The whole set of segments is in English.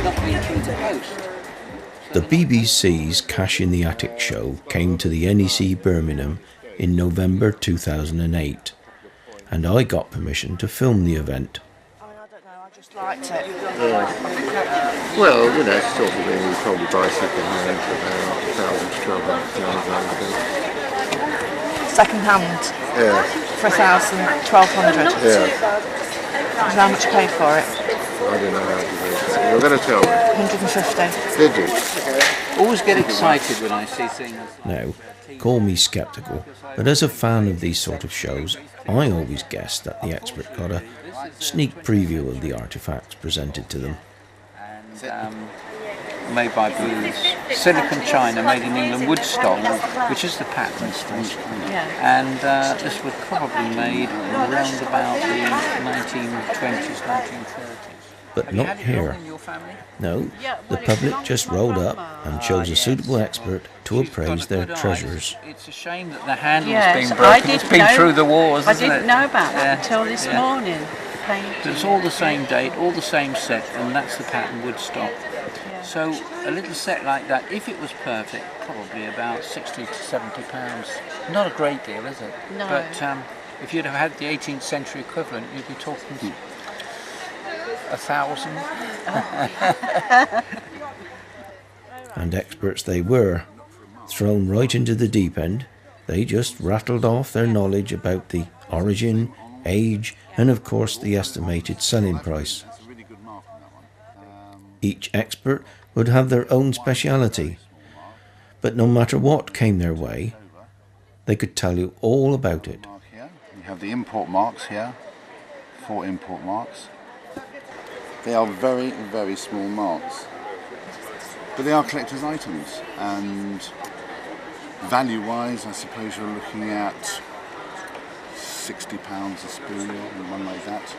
not been through the post. The BBC's Cash in the Attic show came to the NEC Birmingham in November 2008, and I got permission to film the event. I don't know, I just liked it. Yeah. Well, you know, it's sort of thing you probably buy second hand for about £1,000 to £1,200. Second hand? Yeah. For £1,200? Yeah. And how much you paid for it? I don't know how to do it. You're going to tell me. 150. Did you? Always get excited when I see things. Now, call me sceptical, but as a fan of these sort of shows, I always guessed that the expert got a sneak preview of the artefacts presented to them. And, made by Booth. Silicon China, made in England, Woodstock, which is the pattern stage. And this was probably made around about the 1920s, 1930s. But not here. No, the public just rolled up and chose a suitable expert to appraise their treasures. It's a shame that the handle has been broken. It's been through the wars, I isn't it? didn't know about that until this morning. It's all the same date, all the same set, and that's the pattern Woodstock. So a little set like that, if it was perfect, probably about 60 to 70 pounds. Not a great deal, is it? No. But if you'd have had the 18th century equivalent, you'd be talking 1,000. And experts they were. Thrown right into the deep end, they just rattled off their knowledge about the origin, age, and of course the estimated selling price. Each expert would have their own speciality, but no matter what came their way, they could tell you all about it. You have the import marks here, 4 import marks. They are very, very small marks, but they are collector's items, and value-wise, I suppose you're looking at £60 a spoon, and one like that.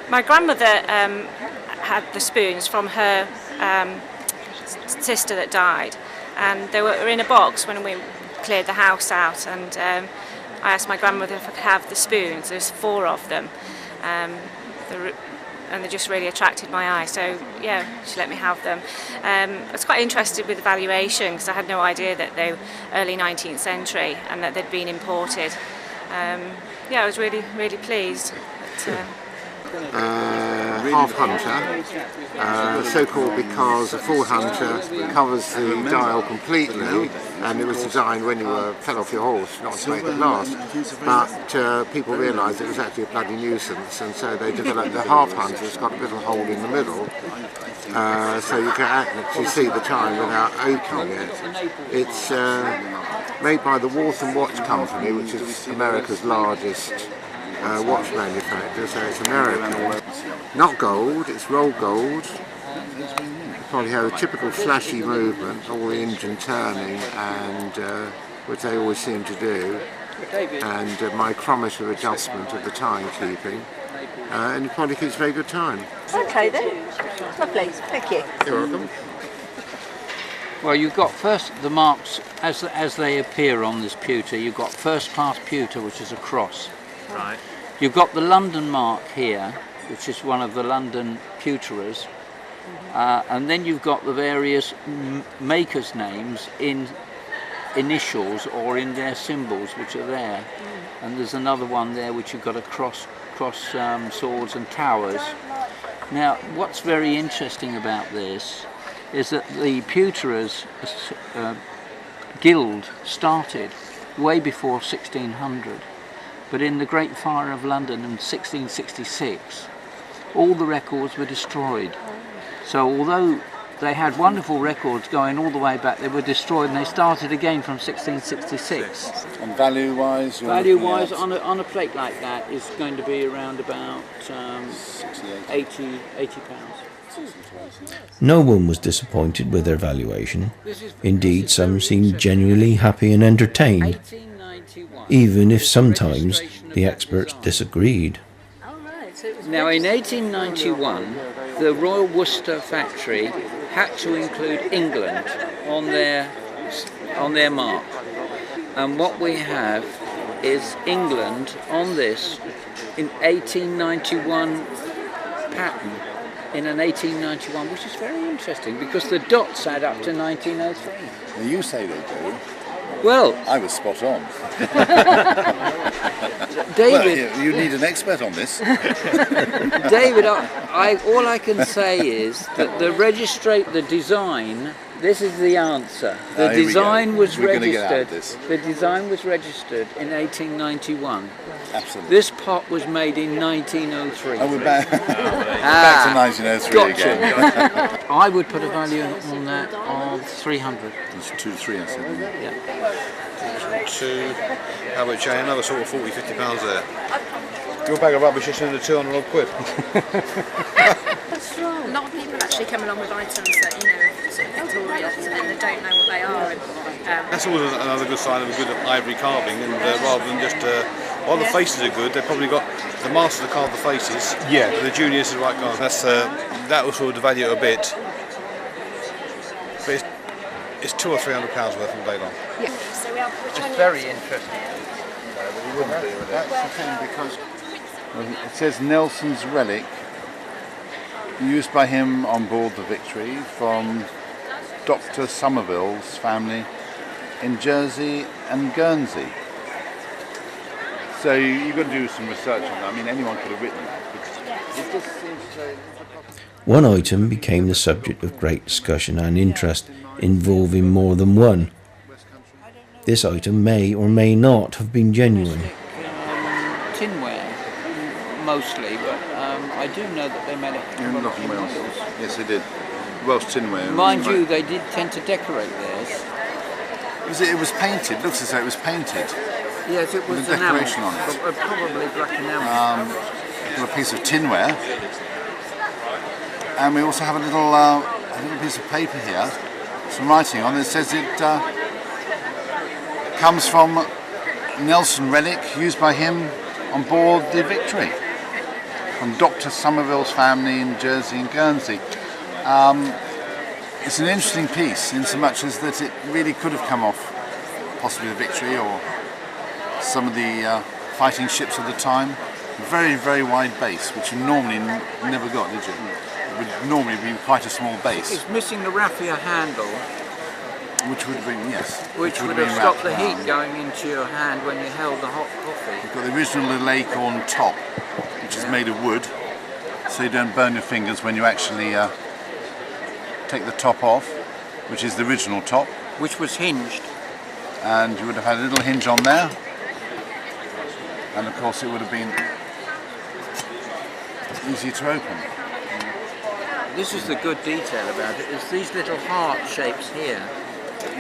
My grandmother had the spoons from her sister that died, and they were in a box when we cleared the house out, and I asked my grandmother if I could have the spoons. There's 4 of them, and they just really attracted my eye, so yeah, she let me have them. I was quite interested with the valuation because I had no idea that they were early 19th century and that they'd been imported. Yeah, I was really, really pleased. Half hunter, so-called because a full hunter covers the dial completely, and it was designed when you fell off your horse not to make it last. But people realised it was actually a bloody nuisance, and so they developed the half hunter. It's got a little hole in the middle, so you can actually see the time without opening it. It's made by the Waltham Watch Company, which is America's largest watch manufacturer, so it's American. Not gold, it's rolled gold. You probably have a typical flashy movement, all the engine turning, and which they always seem to do, and micrometer adjustment of the timekeeping, and it probably keeps very good time. Okay then, lovely, thank you. You're welcome. Well, you've got first the marks as they appear on this pewter. You've got first class pewter, which is a cross. Right. You've got the London mark here, which is one of the London pewterers, and then you've got the various makers' names in initials or in their symbols, which are there. And there's another one there which you've got a cross swords and towers. Now, what's very interesting about this is that the pewterers guild started way before 1600. But in the Great Fire of London in 1666, all the records were destroyed. So although they had wonderful records going all the way back, they were destroyed, and they started again from 1666. And value-wise? Value-wise, on a plate like that is going to be around about 80 pounds. No one was disappointed with their valuation. Indeed, some seemed genuinely happy and entertained, even if sometimes the experts disagreed. Now in 1891, the Royal Worcester factory had to include England on their mark. And what we have is England on this in 1891 pattern. in an 1891, which is very interesting because the dots add up to 1903. Well, you say they do. Well, I was spot on. David, Well, you need an expert on this. David, all I can say is that the design. This is the answer. The Here we go. design was We're gonna get out of registered. this. The design was registered in 1891. Absolutely. This pot was made in 1903. Oh, we're back, back to 1903 Gotcha. again. I would put a value on that of 300. It's 2-3, I said. Yeah. To how about Jay? Another sort of 40-50 pounds there. Your bag of rubbish is under 200 odd quid. A lot of people actually come along with items that, you know, sort of Victorians, and then they don't know what they are. And, That's always another good sign of a good ivory carving, and rather than just while the faces are good, they've probably got the master to carve the faces. Yeah. The juniors to write cards. That's that will sort of devalue it a bit. But it's £200 or £300 worth all day long. yeah. So we are, which one? It's very interesting. That's the thing, because it says Nelson's relic, used by him on board the Victory from Dr. Somerville's family in Jersey and Guernsey. So you've got to do some research on that. I mean, anyone could have written that. It just seems so. One item became the subject of great discussion and interest, involving more than one. This item may or may not have been genuine. Tinware, mostly, but I do know that they made a In lot of Wales. models. Yes, they did. Welsh tinware. Mind you, they did tend to decorate theirs. It was painted. Looks as though it was painted. Yes, it was With a enamel, decoration on it. probably black enamel. Got a piece of tinware, and we also have a little piece of paper here, some writing on it. It says it comes from Nelson relic used by him on board the Victory from Dr. Somerville's family in Jersey and Guernsey. It's an interesting piece in so much as that it really could have come off possibly the Victory or some of the fighting ships of the time. Very, very wide base, which you normally never got, did you? It would normally be quite a small base. It's missing the raffia handle, Which would have been, yes. which would been have stopped wrapped the heat round. going into your hand when you held the hot coffee. You've got the original little acorn top, which is made of wood, so you don't burn your fingers when you actually take the top off, which is the original top. Which was hinged. And you would have had a little hinge on there. And of course it would have been easy to open. This is the good detail about it, is these little heart shapes here,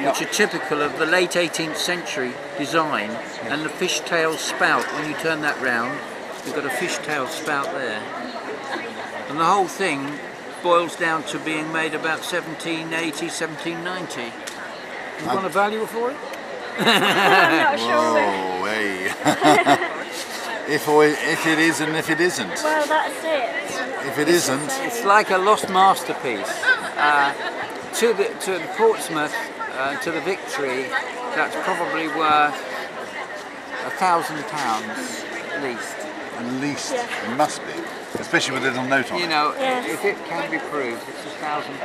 which are typical of the late 18th century design, and the fishtail spout, when you turn that round, you've got a fishtail spout there. And the whole thing boils down to being made about 1780, 1790. You want a value for it? I'm not sure. Oh, hey. If it is and if it isn't. Well, that's it. If it isn't, It's like a lost masterpiece. To the Portsmouth, to the Victory, that's probably worth £1,000 at least. at least it must be, especially with a little note on You it. know, Yes. if it can be proved, it's £1,000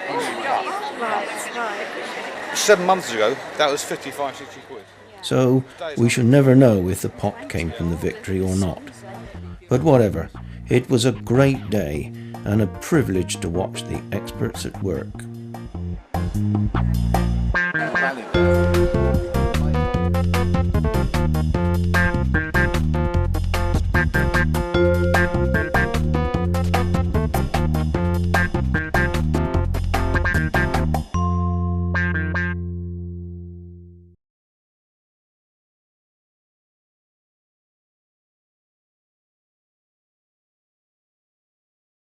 anyway. Right. 7 months ago, that was 55, 60 quid. So we shall never know if the pot came from the Victory or not. But whatever, it was a great day and a privilege to watch the experts at work.